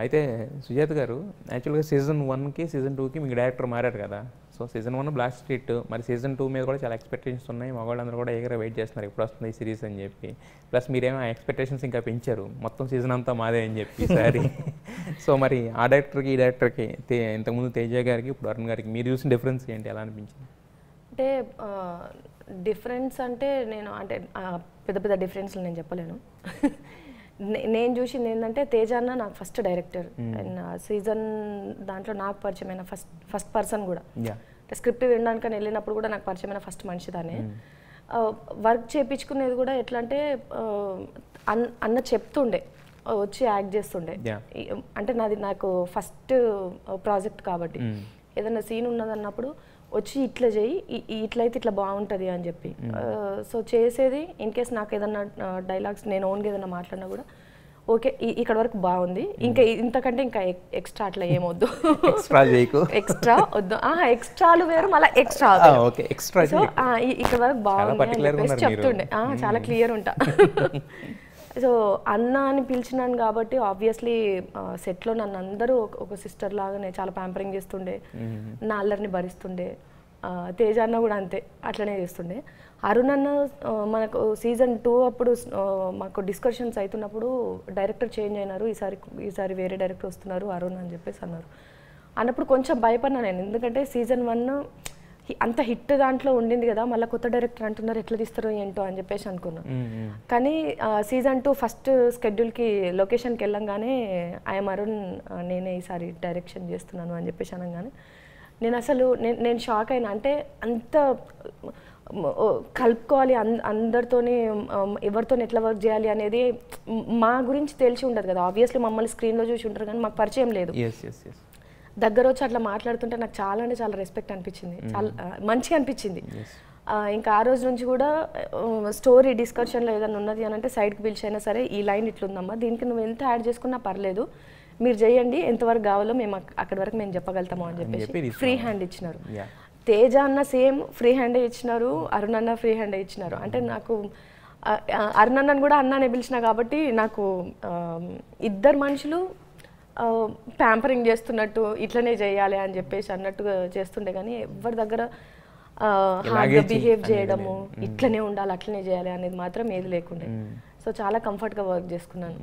అయితే సుజాత గారు యాక్చువల్గా సీజన్ 1కి సీజన్ 2కి మీకు డైరెక్టర్ మారారు కదా. సో సీజన్ 1 బ్లాక్ స్ట్రీట్, మరి సీజన్ 2 మీద కూడా చాలా ఎక్స్పెక్టేషన్స్ ఉన్నాయి. మగవాళ్ళందరూ కూడా ఎగర వెయిట్ చేస్తున్నారు ఎప్పుడు వస్తుంది ఈ సిరీస్ అని చెప్పి. ప్లస్ మీరేమో ఎక్స్పెక్టేషన్స్ ఇంకా పెంచారు, మొత్తం సీజన్ అంతా మాదే అని చెప్పి ఈసారి. సో మరి ఆ డైరెక్టర్కి ఈ డైరెక్టర్కి ఇంతకుముందు తేజ గారికి ఇప్పుడు అరుణ్ గారికి మీరు చూసిన డిఫరెన్స్ ఏంటి, ఎలా అనిపించింది? అంటే డిఫరెన్స్ అంటే నేను అంటే పెద్ద పెద్ద డిఫరెన్స్లు నేను చెప్పలేను. నేను చూసింది ఏంటంటే తేజ అన్న నాకు ఫస్ట్ డైరెక్టర్ అండ్ సీజన్ దాంట్లో నాకు పరిచయమైన ఫస్ట్ పర్సన్ కూడా. అంటే స్క్రిప్ట్ వినడానికని వెళ్ళినప్పుడు కూడా నాకు పరిచయమైన ఫస్ట్ మనిషి దానే. వర్క్ చేయించుకునేది కూడా ఎట్లా అంటే అన్న చెప్తుండే, వచ్చి యాక్ట్ చేస్తుండే. అంటే నాకు ఫస్ట్ ప్రాజెక్ట్ కాబట్టి ఏదైనా సీన్ ఉన్నదన్నప్పుడు వచ్చి ఇట్లా చేయి, ఇట్లయితే ఇట్లా బాగుంటుంది అని చెప్పి. సో చేసేది ఇన్ కేస్ నాకు ఏదన్నా డైలాగ్స్ నేను ఓన్గా ఏదైనా మాట్లాడినా కూడా ఓకే ఇక్కడ వరకు బాగుంది, ఇంకా ఇంతకంటే ఇంకా ఎక్స్ట్రా అట్లా ఏమొద్దు, ఎక్స్ట్రా వద్దు, ఎక్స్ట్రాలు వేరు మళ్ళీ ఎక్స్ట్రా. సో ఇక్కడ వరకు బాగుంది అని చెప్పేసి చెప్తుండే, చాలా క్లియర్ ఉంటా. సో అన్న అని పిలిచినాను కాబట్టి ఆబ్వియస్లీ సెట్లో నన్ను అందరూ ఒక సిస్టర్ లాగానే చాలా ప్యాంపరింగ్ చేస్తుండే, నా అల్లరిని భరిస్తుండే. తేజ అన్న కూడా అంతే, అట్లనే చేస్తుండే. అరుణ్ అన్న మనకు సీజన్ 2 అప్పుడు మాకు డిస్కషన్స్ అవుతున్నప్పుడు డైరెక్టర్ చేంజ్ అయినారు, ఈసారి వేరే డైరెక్టర్ వస్తున్నారు అరుణ్ అని చెప్పేసి అన్నప్పుడు కొంచెం భయపడినా నేను. ఎందుకంటే సీజన్ 1 అంత హిట్ దాంట్లో ఉండింది కదా, మళ్ళీ కొత్త డైరెక్టర్ అంటున్నారు ఎట్లా తీస్తారో ఏంటో అని చెప్పేసి అనుకున్నాను. కానీ సీజన్ 2 ఫస్ట్ స్కెడ్యూల్కి లొకేషన్కి వెళ్ళంగానే ఐఎమ్ అరుణ్, నేనే ఈసారి డైరెక్షన్ చేస్తున్నాను అని చెప్పేసి అనగానే నేను షాక్ అయినా. అంటే అంత కలుపుకోవాలి అందరితోని, ఎవరితో ఎట్లా వర్క్ చేయాలి అనేది మా గురించి తెలిసి ఉండదు కదా. ఆబ్వియస్లీ మమ్మల్ని స్క్రీన్లో చూసి ఉంటారు కానీ మాకు పరిచయం లేదు. దగ్గర వచ్చి అట్లా మాట్లాడుతుంటే నాకు చాలా అంటే చాలా రెస్పెక్ట్ అనిపించింది, చాలా మంచిగా అనిపించింది. ఇంకా ఆ రోజు నుంచి కూడా స్టోరీ డిస్కషన్లో ఏదైనా ఉన్నది అని అంటే సైడ్కి పిలిచైనా సరే ఈ లైన్ ఇట్లుందమ్మా, దీనికి నువ్వు ఎంత యాడ్ చేసుకున్నా పర్లేదు, మీరు చేయండి, ఎంతవరకు కావాలో మేము అక్కడి వరకు మేము చెప్పగలుగుతాము అని చెప్పేసి ఫ్రీ హ్యాండ్ ఇచ్చినారు. తేజ అన్న సేమ్ ఫ్రీ హ్యాండే ఇచ్చినారు, అరుణ్ అన్న ఫ్రీ హ్యాండే ఇచ్చినారు. అంటే నాకు అరుణ్ అన్నను కూడా అన్ననే పిలిచిన కాబట్టి నాకు ఇద్దరు మనుషులు ప్యాంపరింగ్ చేస్తున్నట్టు ఇట్లనే చేయాలి అని చెప్పేసి అన్నట్టుగా చేస్తుండే, కానీ ఎవరి దగ్గర హార్డ్గా బిహేవ్ చేయడము, ఇట్లనే ఉండాలి అట్లనే చేయాలి అనేది మాత్రం ఏది లేకుండే. సో చాలా కంఫర్ట్గా వర్క్ చేసుకున్నాను.